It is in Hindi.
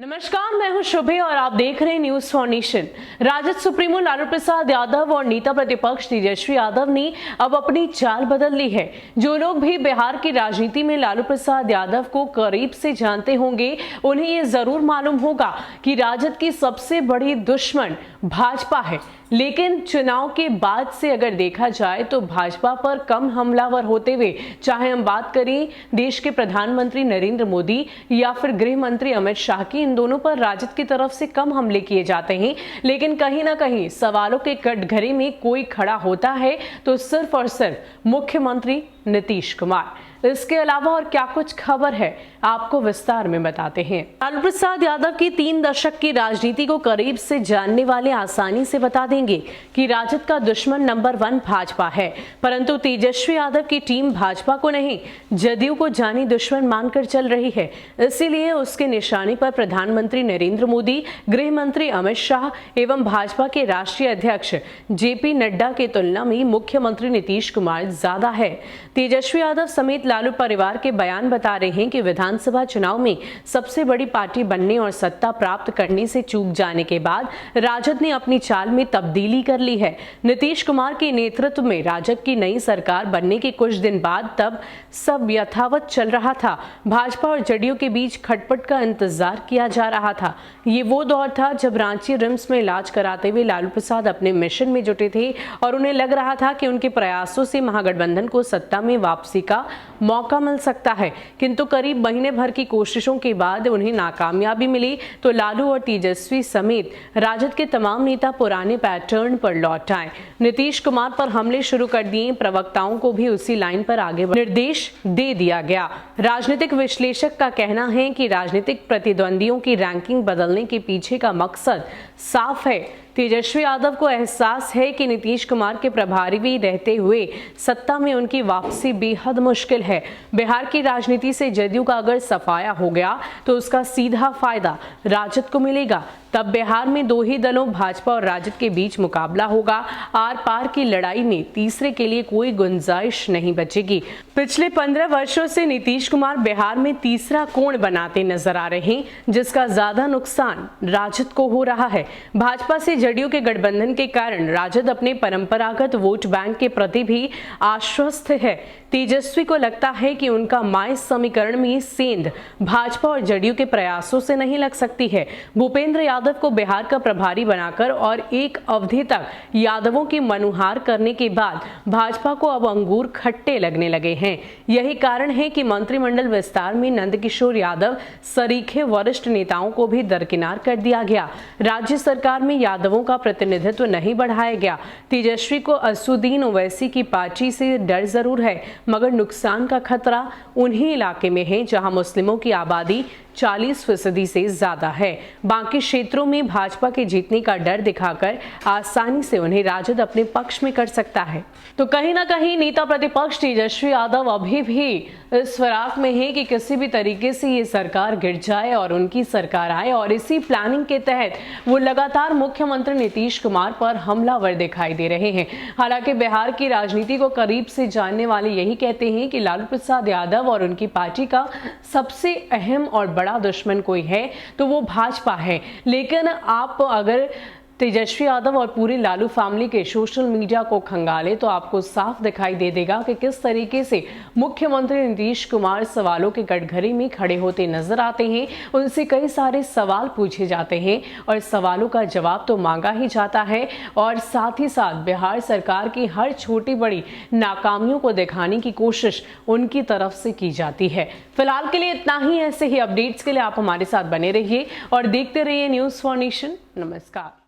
नमस्कार, मैं हूं शुभे और आप देख रहे हैं news for nation. Rajad supremo Lalu Prasad Yadav और नेता प्रतिपक्ष तेजस्वी यादव ने अब अपनी चाल बदल ली है। जो लोग भी बिहार की राजनीति में लालू प्रसाद यादव को करीब से जानते होंगे, उन्हें ये जरूर मालूम होगा कि राजद की सबसे बड़ी दुश्मन भाजपा है। लेकिन चुनाव के बाद से अगर देखा जाए तो भाजपा पर कम हमलावर होते हुए, चाहे हम बात करें देश के प्रधानमंत्री नरेंद्र मोदी या फिर गृह मंत्री अमित शाह की, इन दोनों पर राजद की तरफ से कम हमले किए जाते हैं। लेकिन कहीं ना कहीं सवालों के कटघरे में कोई खड़ा होता है तो सिर्फ और सिर्फ मुख्यमंत्री नीतीश कुमार। इसके अलावा और क्या कुछ खबर है, आपको विस्तार में बताते हैं। लालू प्रसाद यादव की 3 दशक की राजनीति को करीब से जानने वाले आसानी से बता देंगे कि राजद का दुश्मन नंबर 1 भाजपा है। परंतु तेजस्वी यादव की टीम भाजपा को नहीं, जदयू को जानी दुश्मन मानकर चल रही है। इसीलिए उसके निशाने पर प्रधानमंत्री नरेंद्र मोदी, गृह मंत्री अमित शाह एवं भाजपा के राष्ट्रीय अध्यक्ष जेपी नड्डा की तुलना में मुख्यमंत्री नीतीश कुमार ज्यादा है। तेजस्वी यादव समेत लालू परिवार के बयान बता रहे हैं कि विधानसभा चुनाव में सबसे बड़ी पार्टी बनने और सत्ता प्राप्त करने से चूक जाने के बाद राजद ने अपनी चाल में तब्दीली कर ली है। नीतीश कुमार के नेतृत्व में राजद की नई सरकार बनने के कुछ दिन बाद तब सब यथावत चल रहा था। भाजपा और जदयू के बीच खटपट का इंतजार किया जा रहा था। ये वो दौर था जब रांची रिम्स में इलाज कराते हुए लालू प्रसाद अपने मिशन में जुटे थे और उन्हें लग रहा था कि उनके प्रयासों से महागठबंधन को सत्ता में वापसी का मौका मिल सकता है। किंतु करीब महीने भर की कोशिशों के बाद उन्हें नाकामयाबी मिली तो लालू और तेजस्वी समेत राजद के तमाम नेता पुराने पैटर्न पर लौट आए। नीतीश कुमार पर हमले शुरू कर दिए। प्रवक्ताओं को भी उसी लाइन पर आगे निर्देश दे दिया गया। राजनीतिक विश्लेषक का कहना है कि राजनीतिक प्रतिद्वंदियों की रैंकिंग बदलने के पीछे का मकसद साफ है। तेजस्वी यादव को एहसास है कि नीतीश कुमार के प्रभारी रहते हुए सत्ता में उनकी वापसी बेहद मुश्किल है। बिहार की राजनीति से जदयू का अगर सफाया हो गया तो उसका सीधा फायदा राजद को मिलेगा। तब बिहार में 2 ही दलों भाजपा और राजद के बीच मुकाबला होगा। आर पार की लड़ाई में तीसरे के लिए कोई गुंजाइश नहीं बचेगी। पिछले 15 वर्षों से नीतीश कुमार बिहार में तीसरा कोण बनाते नजर आ रहे हैं, जिसका ज्यादा नुकसान राजद को हो रहा है। भाजपा से जदयू के गठबंधन के कारण राजद अपने परंपरागत वोट बैंक के प्रति भी आश्वस्त है। तेजस्वी को लगता है कि उनका माय समीकरण में सेंध भाजपा और जदयू के प्रयासों से नहीं लग सकती है। भूपेंद्र यादव को बिहार का प्रभारी बनाकर और एक अवधि तक यादवों की मनुहार करने के बाद भाजपा को अब अंगूर खट्टे लगने लगे हैं। यही कारण है कि मंत्रिमंडल विस्तार में नंदकिशोर यादव सरीखे वरिष्ठ नेताओं को भी दरकिनार कर दिया गया। राज्य सरकार में यादवों का प्रतिनिधित्व नहीं बढ़ाया गया। तेजस्वी को असुद्दीन ओवैसी की पार्टी से डर जरूर है, मगर नुकसान का खतरा उन्हीं इलाके में है जहां मुस्लिमों की आबादी 40% से ज्यादा है। बाकी क्षेत्रों में भाजपा के जीतने का डर दिखाकर आसानी से उन्हें राजद अपने पक्ष में कर सकता है। तो कहीं ना कहीं नेता प्रतिपक्ष तेजस्वी यादव अभी भी इस फिराक में है कि किसी भी तरीके से ये सरकार गिर जाए और उनकी सरकार आए, और इसी प्लानिंग के तहत वो लगातार मुख्यमंत्री नीतीश कुमार पर हमलावर दिखाई दे रहे हैं। हालांकि बिहार की राजनीति को करीब से जानने वाले यही कहते हैं कि लालू प्रसाद यादव और उनकी पार्टी का सबसे अहम और बड़ा दुश्मन कोई है तो वो भाजपा है। लेकिन आप अगर तेजस्वी यादव और पूरी लालू फैमिली के सोशल मीडिया को खंगाले तो आपको साफ दिखाई दे देगा कि किस तरीके से मुख्यमंत्री नीतीश कुमार सवालों के कटघरे में खड़े होते नजर आते हैं। उनसे कई सारे सवाल पूछे जाते हैं और सवालों का जवाब तो मांगा ही जाता है, और साथ ही साथ बिहार सरकार की हर छोटी बड़ी नाकामियों को दिखाने की कोशिश उनकी तरफ से की जाती है। फिलहाल के लिए इतना ही। ऐसे ही अपडेट्स के लिए आप हमारे साथ बने रहिए और देखते रहिए न्यूज फॉर नेशन। नमस्कार।